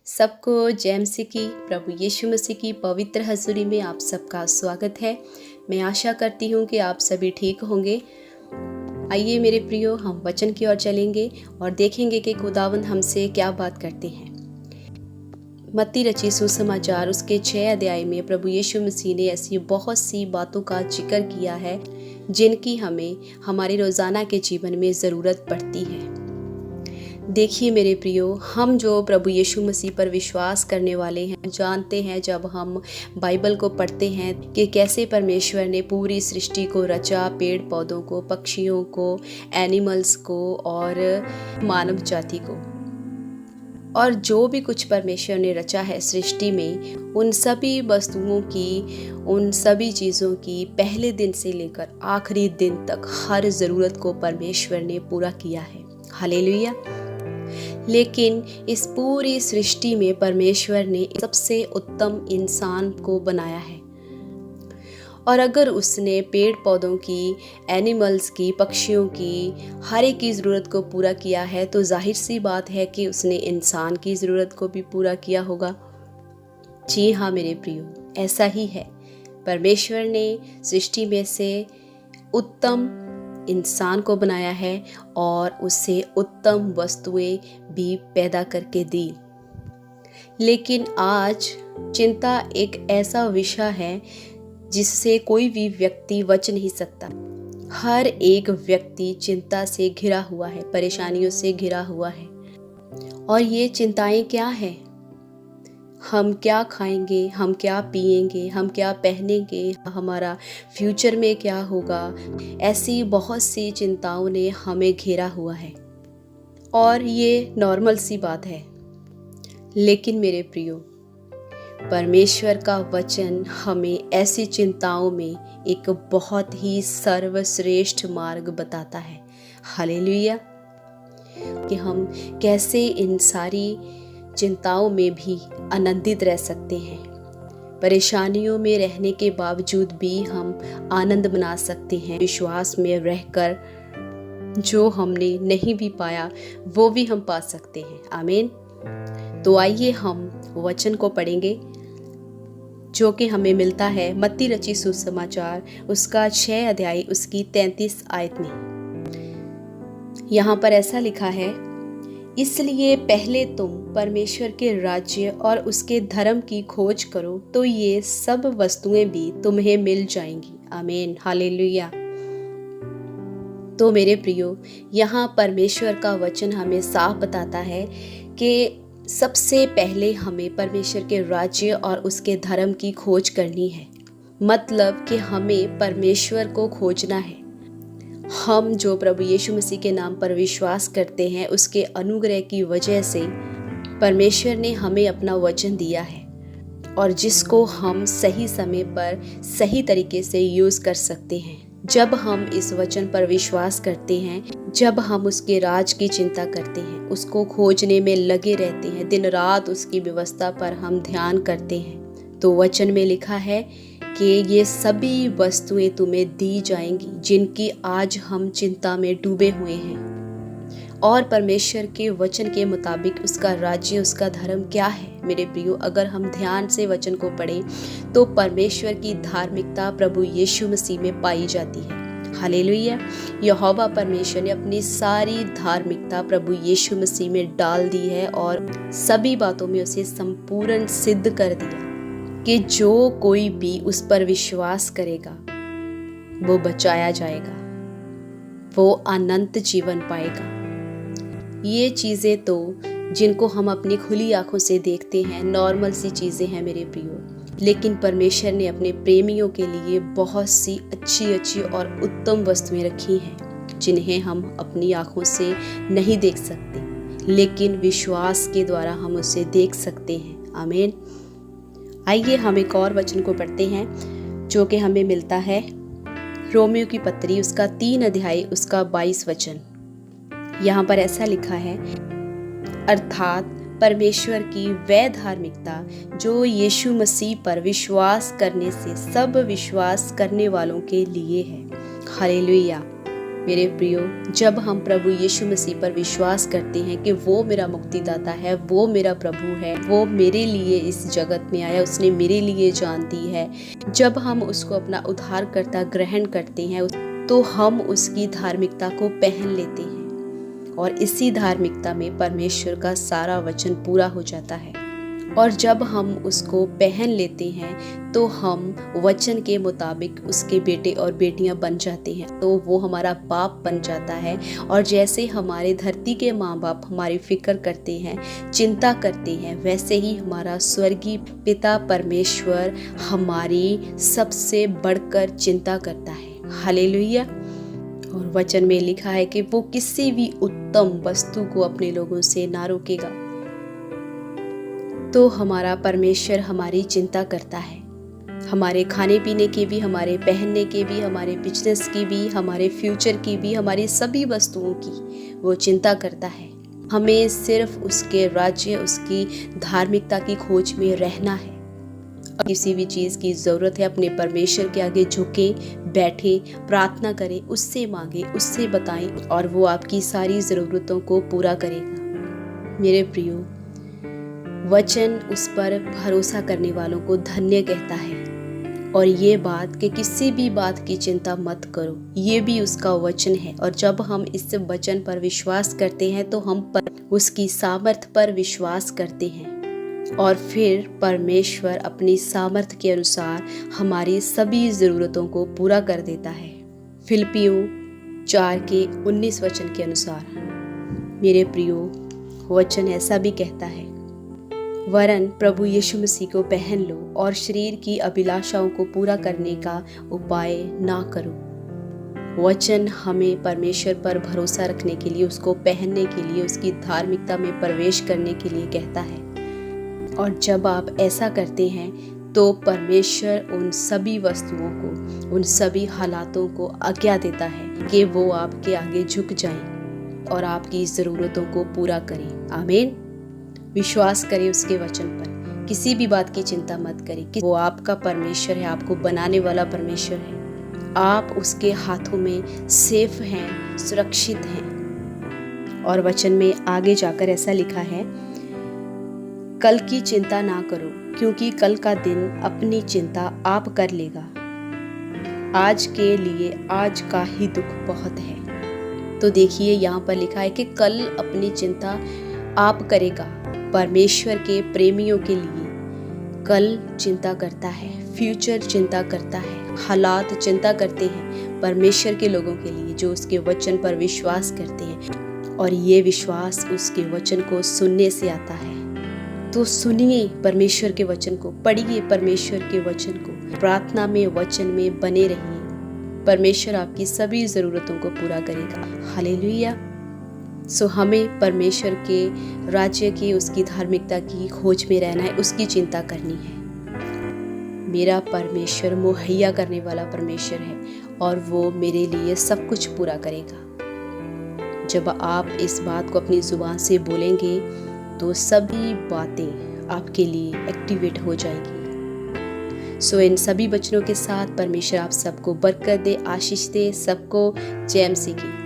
सबको जय मसीह की प्रभु यीशु मसीह की पवित्र हजूरी में आप सबका स्वागत है। मैं आशा करती हूँ कि आप सभी ठीक होंगे। आइए मेरे प्रियो, हम वचन की ओर चलेंगे और देखेंगे कि खुदावंद हमसे क्या बात करते हैं। मत्ती रची सुसमाचार उसके 6 अध्याय में प्रभु यीशु मसीह ने ऐसी बहुत सी बातों का जिक्र किया है जिनकी हमें हमारे रोज़ाना के जीवन में ज़रूरत पड़ती है। देखिए मेरे प्रियो, हम जो प्रभु यीशु मसीह पर विश्वास करने वाले हैं, जानते हैं जब हम बाइबल को पढ़ते हैं कि कैसे परमेश्वर ने पूरी सृष्टि को रचा, पेड़ पौधों को, पक्षियों को, एनिमल्स को और मानव जाति को। और जो भी कुछ परमेश्वर ने रचा है सृष्टि में, उन सभी वस्तुओं की, उन सभी चीज़ों की पहले दिन से लेकर आखिरी दिन तक हर ज़रूरत को परमेश्वर ने पूरा किया है। हालेलुया। लेकिन इस पूरी सृष्टि में परमेश्वर ने सबसे उत्तम इंसान को बनाया है। और अगर उसने पेड़ पौधों की, एनिमल्स की, पक्षियों की, हर एक की ज़रूरत को पूरा किया है, तो जाहिर सी बात है कि उसने इंसान की ज़रूरत को भी पूरा किया होगा। जी हाँ मेरे प्रियो, ऐसा ही है। परमेश्वर ने सृष्टि में से उत्तम इंसान को बनाया है और उससे उत्तम वस्तुएं भी पैदा करके दी। लेकिन आज चिंता एक ऐसा विषय है जिससे कोई भी व्यक्ति बच नहीं सकता। हर एक व्यक्ति चिंता से घिरा हुआ है, परेशानियों से घिरा हुआ है। और ये चिंताएं क्या है? हम क्या खाएंगे, हम क्या पिएंगे, हम क्या पहनेंगे, हमारा फ्यूचर में क्या होगा, ऐसी बहुत सी चिंताओं ने हमें घेरा हुआ है। और ये नॉर्मल सी बात है। लेकिन मेरे प्रियो, परमेश्वर का वचन हमें ऐसी चिंताओं में एक बहुत ही सर्वश्रेष्ठ मार्ग बताता है। हालेलुया। कि हम कैसे इन सारी चिंताओं में भी आनंदित रह सकते हैं। परेशानियों में रहने के बावजूद भी हम आनंद मना सकते हैं। विश्वास में रहकर जो हमने नहीं भी पाया वो भी हम पा सकते हैं। आमीन। तो आइए हम वचन को पढ़ेंगे जो कि हमें मिलता है मत्ती रची सुसमाचार उसका 6 अध्याय उसकी 33 आयत में। यहाँ पर ऐसा लिखा है, इसलिए पहले तुम परमेश्वर के राज्य और उसके धर्म की खोज करो तो ये सब वस्तुएं भी तुम्हें मिल जाएंगी। आमीन। हालेलुया। तो मेरे प्रियो, यहाँ परमेश्वर का वचन हमें साफ बताता है कि सबसे पहले हमें परमेश्वर के राज्य और उसके धर्म की खोज करनी है। मतलब कि हमें परमेश्वर को खोजना है। हम जो प्रभु यीशु मसीह के नाम पर विश्वास करते हैं, उसके अनुग्रह की वजह से परमेश्वर ने हमें अपना वचन दिया है और जिसको हम सही समय पर सही तरीके से यूज़ कर सकते हैं। जब हम इस वचन पर विश्वास करते हैं, जब हम उसके राज की चिंता करते हैं, उसको खोजने में लगे रहते हैं, दिन रात उसकी व्यवस्था पर हम ध्यान करते हैं, तो वचन में लिखा है कि ये सभी वस्तुएं तुम्हें दी जाएंगी जिनकी आज हम चिंता में डूबे हुए हैं। और परमेश्वर के वचन के मुताबिक उसका राज्य, उसका धर्म क्या है मेरे प्रियो? अगर हम ध्यान से वचन को पढ़ें तो परमेश्वर की धार्मिकता प्रभु यीशु मसीह में पाई जाती है। हालेलुया। यहोवा परमेश्वर ने अपनी सारी धार्मिकता प्रभु यीशु मसीह में डाल दी है और सभी बातों में उसे संपूर्ण सिद्ध कर दिया कि जो कोई भी उस पर विश्वास करेगा वो बचाया जाएगा, वो अनंत जीवन पाएगा। ये चीज़ें तो जिनको हम अपनी खुली आंखों से देखते हैं, नॉर्मल सी चीज़ें हैं मेरे प्रियो। लेकिन परमेश्वर ने अपने प्रेमियों के लिए बहुत सी अच्छी और उत्तम वस्तुएं रखी हैं जिन्हें हम अपनी आंखों से नहीं देख सकते, लेकिन विश्वास के द्वारा हम उसे देख सकते हैं। आमीन। आइए हम एक और वचन को पढ़ते हैं जो कि हमें मिलता है रोमियो की पत्री उसका 3 अध्याय उसका 22 वचन। यहाँ पर ऐसा लिखा है, अर्थात परमेश्वर की वह धार्मिकता जो यीशु मसीह पर विश्वास करने से सब विश्वास करने वालों के लिए है। हालेलुया। मेरे प्रियो, जब हम प्रभु यीशु मसीह पर विश्वास करते हैं कि वो मेरा मुक्तिदाता है, वो मेरा प्रभु है, वो मेरे लिए इस जगत में आया, उसने मेरे लिए जान दी है, जब हम उसको अपना उद्धारकर्ता ग्रहण करते हैं तो हम उसकी धार्मिकता को पहन लेते हैं और इसी धार्मिकता में परमेश्वर का सारा वचन पूरा हो जाता है। और जब हम उसको पहन लेते हैं तो हम वचन के मुताबिक उसके बेटे और बेटियां बन जाते हैं, तो वो हमारा बाप बन जाता है। और जैसे हमारे धरती के माँ बाप हमारी फिक्र करते हैं, चिंता करते हैं, वैसे ही हमारा स्वर्गीय पिता परमेश्वर हमारी सबसे बढ़कर चिंता करता है। हालेलुया। और वचन में लिखा है कि वो किसी भी उत्तम वस्तु को अपने लोगों से ना रोकेगा। तो हमारा परमेश्वर हमारी चिंता करता है, हमारे खाने पीने की भी, हमारे पहनने की भी, हमारे बिजनेस की भी, हमारे फ्यूचर की भी, हमारी सभी वस्तुओं की वो चिंता करता है। हमें सिर्फ उसके राज्य, उसकी धार्मिकता की खोज में रहना है। किसी भी चीज़ की ज़रूरत है, अपने परमेश्वर के आगे झुके, बैठे, प्रार्थना करें, उससे मांगे, उससे बताएं और वो आपकी सारी ज़रूरतों को पूरा करेगा। मेरे प्रियो, वचन उस पर भरोसा करने वालों को धन्य कहता है। और ये बात कि किसी भी बात की चिंता मत करो, ये भी उसका वचन है। और जब हम इस वचन पर विश्वास करते हैं तो हम पर उसकी सामर्थ पर विश्वास करते हैं और फिर परमेश्वर अपनी सामर्थ के अनुसार हमारी सभी ज़रूरतों को पूरा कर देता है। फिलिपियों 4:19 वचन के अनुसार मेरे प्रियो, वचन ऐसा भी कहता है, वरन प्रभु यीशु मसीह को पहन लो और शरीर की अभिलाषाओं को पूरा करने का उपाय ना करो। वचन हमें परमेश्वर पर भरोसा रखने के लिए, उसको पहनने के लिए, उसकी धार्मिकता में प्रवेश करने के लिए कहता है। और जब आप ऐसा करते हैं तो परमेश्वर उन सभी वस्तुओं को, उन सभी हालातों को आज्ञा देता है कि वो आपके आगे झुक जाएं और आपकी ज़रूरतों को पूरा करें। आमीन। विश्वास करें उसके वचन पर, किसी भी बात की चिंता मत करें कि वो आपका परमेश्वर है, आपको बनाने वाला परमेश्वर है। आप उसके हाथों में सेफ हैं, सुरक्षित हैं। और वचन में आगे जाकर ऐसा लिखा है, कल की चिंता ना करो क्योंकि कल का दिन अपनी चिंता आप कर लेगा। आज के लिए आज का ही दुख बहुत है। तो देखिए यहाँ पर लिखा है कि कल अपनी चिंता आप करेगा। परमेश्वर के प्रेमियों के लिए कल चिंता करता है, फ्यूचर चिंता करता है, हालात चिंता करते हैं परमेश्वर के लोगों के लिए जो उसके वचन पर विश्वास करते हैं। और ये विश्वास उसके वचन को सुनने से आता है। तो सुनिए परमेश्वर के वचन को, पढ़िए परमेश्वर के वचन को, प्रार्थना में, वचन में बने रहिए। परमेश्वर आपकी सभी ज़रूरतों को पूरा करेगा। हालेलुया। सो हमें परमेश्वर के राज्य की, उसकी धार्मिकता की खोज में रहना है, उसकी चिंता करनी है। मेरा परमेश्वर मुहैया करने वाला परमेश्वर है और वो मेरे लिए सब कुछ पूरा करेगा। जब आप इस बात को अपनी जुबान से बोलेंगे तो सभी बातें आपके लिए एक्टिवेट हो जाएगी। सो इन सभी वचनों के साथ परमेश्वर आप सबको बरकत दे, आशीष दे। सबको जय मसीह की।